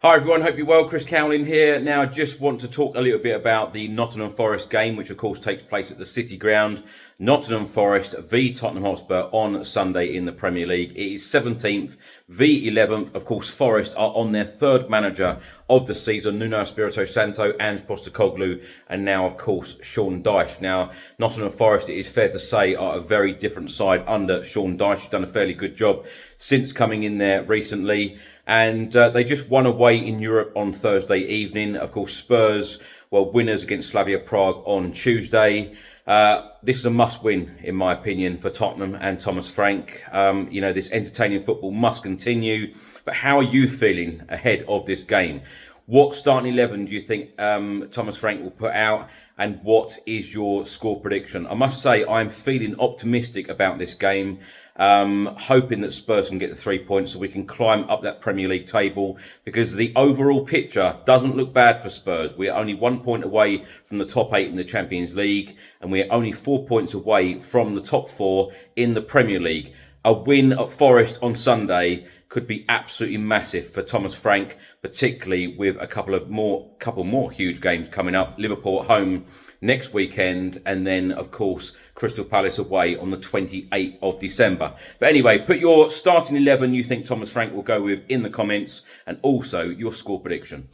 Hi everyone, hope you're well. Chris Cowlin here. Now, just want to talk a little bit about the Nottingham Forest game, which of course takes place at the City Ground. Nottingham Forest v Tottenham Hotspur on Sunday in the Premier League. It is 17th v 11th. Of course, Forest are on their third manager of the season, Nuno Espirito Santo, and Postecoglou, and now of course Sean Dyche. Now, Nottingham Forest, it is fair to say, are a very different side under Sean Dyche. He's done a fairly good job since coming in there recently. And they just won away in Europe on Thursday evening. Of course, Spurs were winners against Slavia Prague on Tuesday. This is a must-win, in my opinion, for Tottenham and Thomas Frank. This entertaining football must continue. But how are you feeling ahead of this game? What starting 11 do you think Thomas Frank will put out? And what is your score prediction? I must say, I'm feeling optimistic about this game. Hoping that Spurs can get the 3 points so we can climb up that Premier League table, because the overall picture doesn't look bad for Spurs. We're only 1 point away from the top 8 in the Champions League, and we're only 4 points away from the top 4 in the Premier League. A win at Forest on Sunday could be absolutely massive for Thomas Frank, particularly with a couple more huge games coming up. Liverpool at home next weekend, and then of course Crystal Palace away on the 28th of December. But anyway, put your starting 11 you think Thomas Frank will go with in the comments, and also your score prediction.